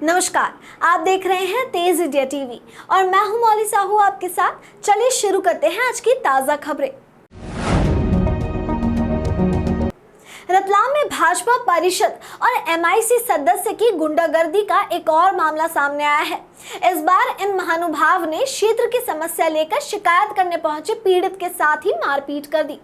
नमस्कार, आप देख रहे हैं तेज इंडिया टीवी और मैं हूं मौली साहू आपके साथ। चलिए शुरू करते हैं आज की ताजा खबरें। रतलाम में भाजपा परिषद और एमआईसी सदस्य की गुंडागर्दी का एक और मामला सामने आया है। इस बार इन महानुभाव ने क्षेत्र की समस्या लेकर शिकायत करने पहुंचे पीड़ित के साथ ही मारपीट कर दी।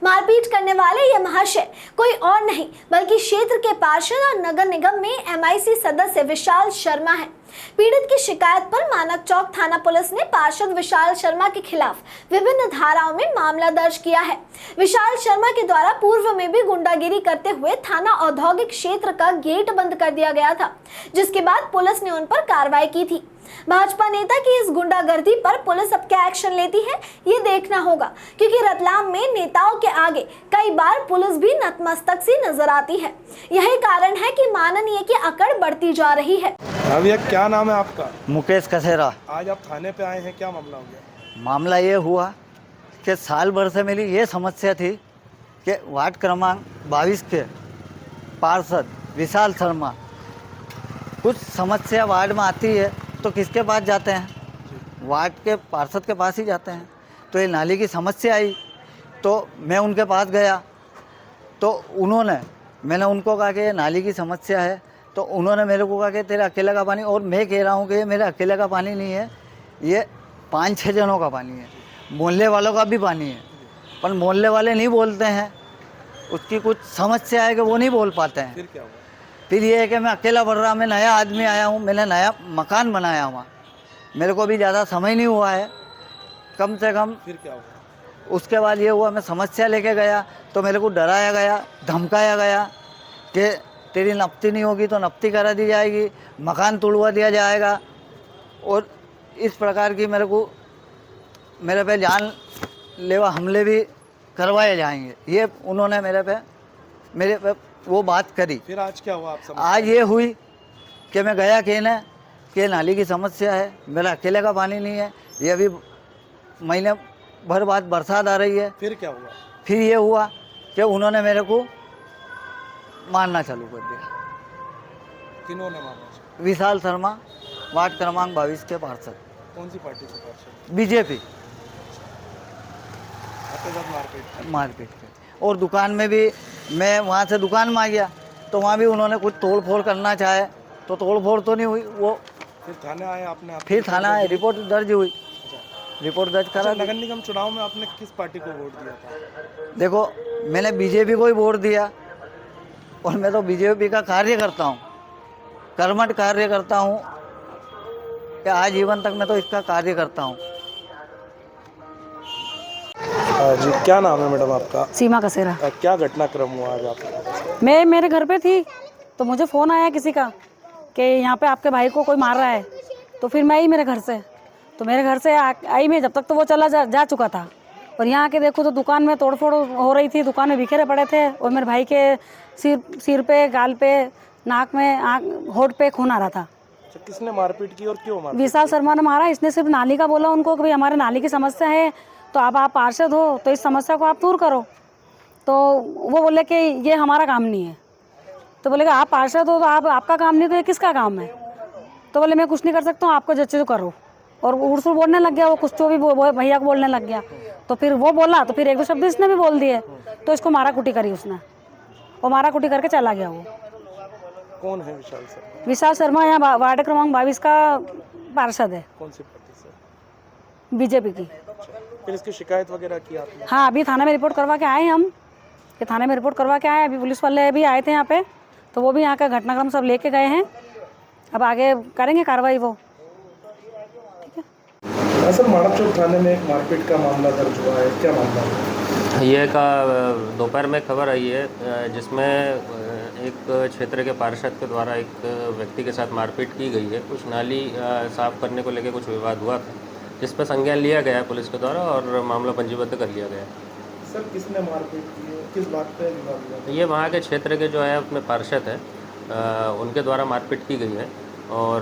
मारपीट करने वाले ये महाशय कोई और नहीं बल्कि क्षेत्र के पार्षद और नगर निगम में एमआईसी सदस्य विशाल शर्मा है। पीड़ित की शिकायत पर मानक चौक थाना पुलिस ने पार्षद विशाल शर्मा के खिलाफ विभिन्न धाराओं में मामला दर्ज किया है। विशाल शर्मा के द्वारा पूर्व में भी गुंडागिरी करते हुए थाना औद्योगिक क्षेत्र का गेट बंद कर दिया गया था, जिसके बाद पुलिस ने उन पर कार्रवाई की थी। भाजपा नेता की इस गुंडागर्दी पर पुलिस अब क्या एक्शन लेती है ये देखना होगा, क्योंकि रतलाम में नेताओं के आगे कई बार पुलिस भी नतमस्तक सी नजर आती है। यही कारण है कि माननीय की अकड़ बढ़ती जा रही है। भैया क्या नाम है आपका? मुकेश कसेरा। आज आप थाने पे आए हैं, क्या मामला हो गया? मामला ये हुआ कि साल भर से मेरी ये समस्या थी कि वार्ड क्रमांक 22 के पार्षद विशाल शर्मा, कुछ समस्या वार्ड में आती है तो किसके पास जाते हैं? वार्ड के पार्षद के पास ही जाते हैं। तो ये नाली की समस्या आई तो मैं उनके पास गया तो मैंने उनको कहा कि ये नाली की समस्या है, तो उन्होंने मेरे को कहा कि तेरे अकेले का पानी, और मैं कह रहा हूँ कि ये मेरे अकेले का पानी नहीं है, ये 5-6 जनों का पानी है, मोहल्ले वालों का भी पानी है। पर मोहल्ले वाले नहीं बोलते हैं, उसकी कुछ समस्या है कि वो नहीं बोल पाते हैं। फिर क्या हुआ? फिर ये है कि मैं अकेला बढ़ रहा, मैं नया आदमी आया हूँ, मैंने नया मकान बनाया हुआ, मेरे को भी ज़्यादा समय नहीं हुआ है, कम से कम। फिर क्या हुआ? उसके बाद ये हुआ, मैं समस्या लेके गया तो मेरे को डराया गया, धमकाया गया कि तेरी नफ्ती नहीं होगी तो नफ्ती करा दी जाएगी, मकान तोड़वा दिया जाएगा, और इस प्रकार की मेरे पे जानलेवा हमले भी करवाए जाएंगे। ये उन्होंने मेरे पे वो बात करी। फिर आज क्या हुआ? आप आज ये हुई कि मैं गया कहने कि नाली की समस्या है, मेरा अकेले का पानी नहीं है, ये अभी महीने भर बाद बरसात आ रही है। फिर क्या हुआ? फिर ये हुआ कि उन्होंने मेरे को मारना चालू कर दिया। किन्होंने मारा? विशाल शर्मा, वार्ड क्रमांक 22 के पार्षद। कौन सी पार्टी से पार्षद? बीजेपी। आपके साथ मारपीट के, और दुकान में भी मैं वहाँ से दुकान में आ गया तो वहाँ भी उन्होंने कुछ तोड़ फोड़ करना चाहे तो तोड़ फोड़ तो नहीं हुई। वो फिर थाने आए आपने? फिर थाना आए, रिपोर्ट दर्ज हुई, रिपोर्ट दर्ज करा। नगर निगम चुनाव में आपने किस पार्टी को वोट दिया था? देखो, मैंने बीजेपी को ही वोट दिया, और मैं तो बीजेपी का कार्य करता हूँ, कर्मठ कार्य करता हूँ कि आजीवन तक मैं तो इसका कार्य करता हूँ। जी, क्या नाम है मैडम आपका? सीमा कसेरा। क्या घटनाक्रम हुआ आज आपका? मैं मेरे घर पे थी तो मुझे फ़ोन आया किसी का कि यहाँ पे आपके भाई को कोई मार रहा है, तो फिर मैं आई मेरे घर से, तो मेरे घर से आई मैं, जब तक तो वो चला जा चुका था, और यहाँ आके देखो तो दुकान में तोड़फोड़ हो रही थी, दुकान में बिखेरे पड़े थे, और मेरे भाई के सिर पे, गाल पे, नाक में, होठ पे खून आ रहा था। किसने मारपीट की और क्यों मारा? विशाल शर्मा ने मारा। इसने सिर्फ नाली का बोला उनको कि भाई हमारे नाली की समस्या है, तो अब आप पार्षद हो तो इस समस्या को आप दूर करो। तो वो बोले कि ये हमारा काम नहीं है। तो बोले कि आप पार्षद हो तो आपका काम नहीं, तो ये किसका काम है? तो बोले मैं कुछ नहीं कर सकता हूँ, आपको जैसे करो। और उर्सुल बोलने लग गया, वो कुछ तो भी भैया को बोलने लग गया। तो फिर वो बोला तो फिर 1-2 शब्द इसने भी बोल दिए, तो इसको मारा कुटी करी उसने, और मारा कुटी करके चला गया। वो कौन है विशाल शर्मा? विशाल शर्मा यहाँ वार्ड क्रमांक 22 का पार्षद है। कौन सी पार्टी से? बीजेपी की। फिर इसकी शिकायत वगैरह की आपने? हाँ, अभी थाने में रिपोर्ट करवा के आए हम, कि थाने में रिपोर्ट करवा के आए। अभी पुलिस वाले भी आए थे यहाँ पे, तो वो भी यहाँ का घटनाक्रम सब लेके गए हैं। अब आगे करेंगे कार्रवाई वो। ठीक है सर, मानव चौक थाने में एक मारपीट का मामला दर्ज हुआ है, क्या मामला है? ये दोपहर में खबर आई है जिसमें एक क्षेत्र के पार्षद के द्वारा एक व्यक्ति के साथ मारपीट की गई है। कुछ नाली साफ करने को लेकर कुछ विवाद हुआ था, जिस पर संज्ञान लिया गया है पुलिस के द्वारा और मामला पंजीबद्ध कर लिया गया है। सर, किसने मारपीट की है, किस बात पे विवाद हुआ? ये वहाँ के क्षेत्र के जो है अपने पार्षद हैं, उनके द्वारा मारपीट की गई है, और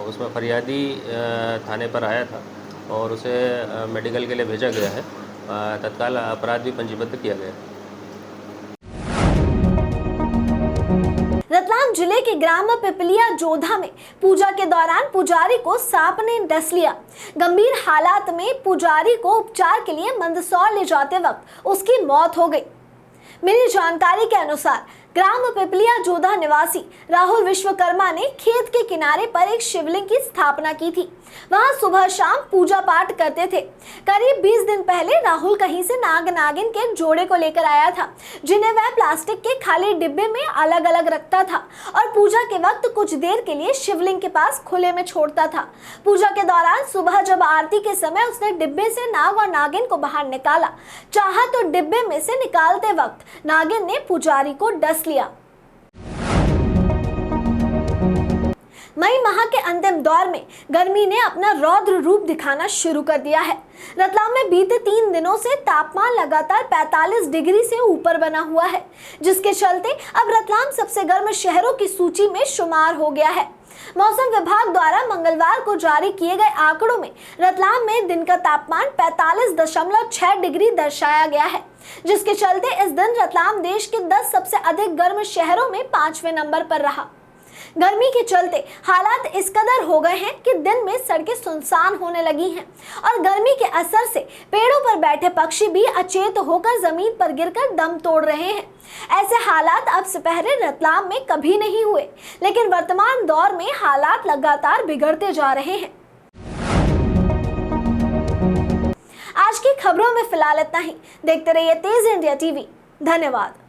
उसमें फरियादी थाने पर आया था और उसे मेडिकल के लिए भेजा गया है। तत्काल अपराध भी पंजीबद्ध किया गया है। रतलाम जिले है कि ग्राम पिपलिया जोधा में पूजा के दौरान पुजारी को सांप ने डस लिया। गंभीर हालात में पुजारी को उपचार के लिए मंदसौर ले जाते वक्त उसकी मौत हो गई। मिली जानकारी के अनुसार ग्राम पिपलिया जोधा निवासी राहुल विश्वकर्मा ने खेत के किनारे पर एक शिवलिंग की स्थापना की थी। वहां सुबह शाम पूजा पाठ करते थे। करीब 20 दिन पहले राहुल कहीं से नाग नागिन के जोड़े को लेकर आया था, जिन्हें वह प्लास्टिक के खाली डिब्बे में अलग अलग रखता था और पूजा के वक्त कुछ देर के लिए शिवलिंग के पास खुले में छोड़ता था। पूजा के दौरान सुबह जब आरती के समय उसने डिब्बे से नाग और नागिन को बाहर निकाला, चाहा तो डिब्बे में से निकालते वक्त नागिन ने पुजारी को डस लिया। मई माह के अंतिम दौर में गर्मी ने अपना रौद्र रूप दिखाना शुरू कर दिया है। रतलाम में बीते 3 दिनों से तापमान लगातार 45 डिग्री से ऊपर बना हुआ है, जिसके चलते अब रतलाम सबसे गर्म शहरों की सूची में शुमार हो गया है। मौसम विभाग द्वारा मंगलवार को जारी किए गए आंकड़ों में रतलाम में दिन का तापमान 45.6 डिग्री दर्शाया गया है, जिसके चलते इस दिन रतलाम देश के 10 सबसे अधिक गर्म शहरों में 5वें नंबर पर रहा। गर्मी के चलते हालात इस कदर हो गए हैं कि दिन में सड़कें सुनसान होने लगी हैं और गर्मी के असर से पेड़ों पर बैठे पक्षी भी अचेत होकर जमीन पर गिरकर दम तोड़ रहे हैं। ऐसे हालात अब से पहले रतलाम में कभी नहीं हुए, लेकिन वर्तमान दौर में हालात लगातार बिगड़ते जा रहे हैं। आज की खबरों में फिलहाल इतना ही। देखते रहिए तेज इंडिया टीवी। धन्यवाद।